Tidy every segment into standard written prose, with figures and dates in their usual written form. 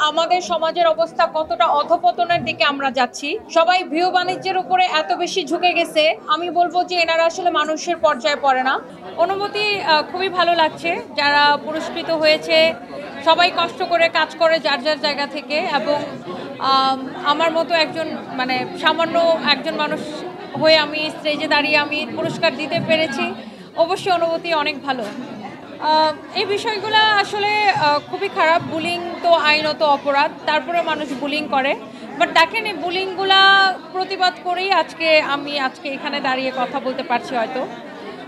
আমাদের সমাজের অবস্থা কতটা অধপতনের দিকে আমরা যাচ্ছি। সবাই ভিউ বাণিজ্যের উপরে এত বেশি ঝুঁকে গেছে, আমি বলবো যে এনারা আসলে মানুষের পর্যায়ে পড়ে না। অনুভূতি খুবই ভালো লাগছে, যারা পুরস্কৃত হয়েছে সবাই কষ্ট করে কাজ করে যার যার জায়গা থেকে, এবং আমার মতো একজন মানে সামান্য একজন মানুষ হয়ে আমি স্টেজে দাঁড়িয়ে আমি পুরস্কার দিতে পেরেছি। অবশ্যই অনুভূতি অনেক ভালো। এই বিষয়গুলো আসলে খুবই খারাপ। বুলিং তো আইনত অপরাধ, তারপরে মানুষ বুলিং করে। বাট দেখেন, এই বুলিংগুলা প্রতিবাদ করেই আমি এখানে দাঁড়িয়ে কথা বলতে পারছি হয়তো।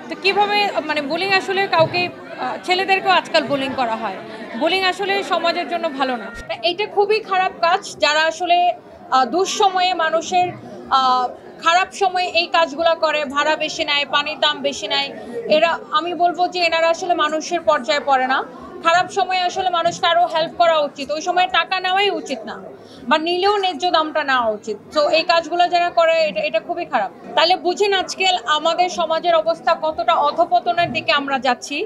তো কীভাবে মানে বুলিং আসলে কাউকে, ছেলেদেরকেও আজকাল বুলিং করা হয়। বুলিং আসলে সমাজের জন্য ভালো না। এইটা খুবই খারাপ কাজ। যারা আসলে দুঃসময়ে মানুষের খারাপ সময়ে এই কাজগুলো করে, ভাড়া বেশি নেয়, পানির দাম বেশি নেয়, আমি বলবো যে এনারা আসলে মানুষের পর্যায়ে পড়ে না। খারাপ সময়ে আসলে মানুষকে আরও হেল্প করা উচিত, ওই সময় টাকা নেওয়াই উচিত না, বা নিলেও ন্যায্য দামটা নেওয়া উচিত। তো এই কাজগুলো যারা করে এটা খুবই খারাপ। তাহলে বুঝেন আজকে আমাদের সমাজের অবস্থা কতটা অধপতনের দিকে আমরা যাচ্ছি।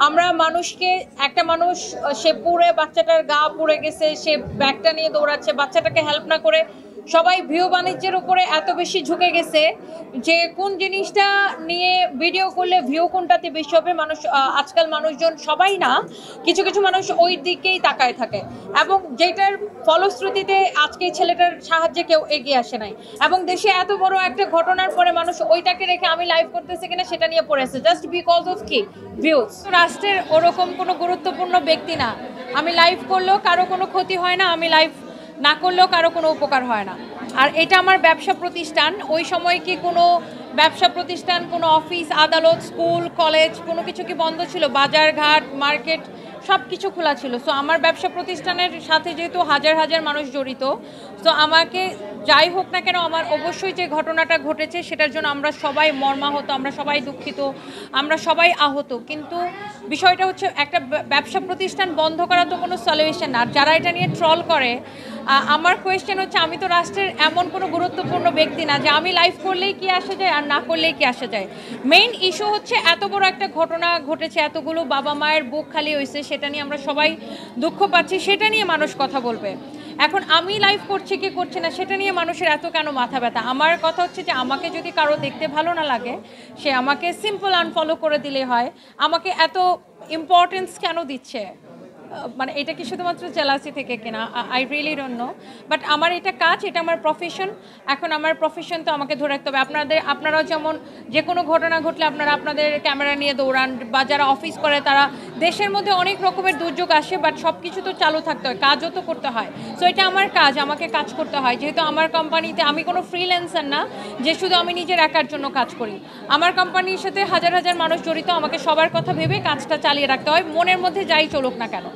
আমরা মানুষকে, একটা মানুষ সে পুড়ে, বাচ্চাটার গা পুড়ে গেছে, সে ব্যাগটা নিয়ে দৌড়াচ্ছে, বাচ্চাটাকে হেল্প না করে সবাই ভিউ বাণিজ্যের উপরে এত বেশি ঝুঁকে গেছে যে কোন জিনিসটা নিয়ে ভিডিও করলে ভিউ কোনটাতে বেশি হবে, আজকাল মানুষজন, সবাই না, কিছু কিছু মানুষ ওই দিকেই তাকায় থাকে, এবং যেটার ফলশ্রুতিতে আজকে ছেলেটার সাহায্যে কেউ এগিয়ে আসে নাই। এবং দেশে এত বড় একটা ঘটনার পরে মানুষ ওইটাকে রেখে আমি লাইভ করতেছি কিনা সেটা নিয়ে পড়েছে, জাস্ট বিকজ অফ কি ভিউজ। রাষ্ট্রের ওরকম কোনো গুরুত্বপূর্ণ ব্যক্তি না, আমি লাইভ করলেও কারো কোনো ক্ষতি হয় না, আমি লাইভ না করলেও কারো কোনো উপকার হয় না। আর এটা আমার ব্যবসা প্রতিষ্ঠান। ওই সময় কি কোনো ব্যবসা প্রতিষ্ঠান, কোনো অফিস, আদালত, স্কুল, কলেজ কোনো কিছু কি বন্ধ ছিল? বাজার ঘাট, মার্কেট সব কিছু খোলা ছিল। সো আমার ব্যবসা প্রতিষ্ঠানের সাথে যেহেতু হাজার হাজার মানুষ জড়িত, তো আমাকে যাই হোক না কেন, আমার অবশ্যই যে ঘটনাটা ঘটেছে সেটার জন্য আমরা সবাই মর্মাহত, আমরা সবাই দুঃখিত, আমরা সবাই আহত। কিন্তু বিষয়টা হচ্ছে, একটা ব্যবসা প্রতিষ্ঠান বন্ধ করা তো কোনো সলিউশন না। আর যারা এটা নিয়ে ট্রল করে, আমার কোয়েশ্চেন হচ্ছে, আমি তো রাষ্ট্রের এমন কোনো গুরুত্বপূর্ণ ব্যক্তি না যে আমি লাইভ করলেই কি আসা যায় আর না করলেই কি আসা যায়। মেইন ইস্যু হচ্ছে, এত বড় একটা ঘটনা ঘটেছে, এতগুলো বাবা মায়ের বুক খালি হয়েছে, সেটা নিয়ে আমরা সবাই দুঃখ পাচ্ছি, সেটা নিয়ে মানুষ কথা বলবে। এখন আমি লাইভ করছি কি করছি না সেটা নিয়ে মানুষের এত কেন মাথা ব্যথা? আমার কথা হচ্ছে যে, আমাকে যদি কারো দেখতে ভালো না লাগে, সে আমাকে সিম্পল আনফলো করে দিলে হয়। আমাকে এত ইম্পর্টেন্স কেন দিচ্ছে? মানে এটা কি শুধুমাত্র জেলাসি থেকে কিনা, I really don't know. But আমার এটা কাজ, এটা আমার প্রফেশন। এখন আমার প্রফেশন তো আমাকে ধরে রাখতে হবে। আপনারাও যেমন যে কোনো ঘটনা ঘটলে আপনাদের ক্যামেরা নিয়ে দৌড়ান, বা যারা অফিস করে তারা, দেশের মধ্যে অনেক রকমের দুর্যোগ আসে, বাট সব কিছু তো চালু থাকতে হয়, কাজও তো করতে হয়। সো এটা আমার কাজ, আমাকে কাজ করতে হয়। যেহেতু আমার কোম্পানিতে, আমি কোনো ফ্রিল্যান্সার না যে শুধু আমি নিজের একার জন্য কাজ করি। আমার কোম্পানির সাথে হাজার হাজার মানুষ জড়িত, আমাকে সবার কথা ভেবে কাজটা চালিয়ে রাখতে হয়, মনের মধ্যে যাই চলুক না কেন।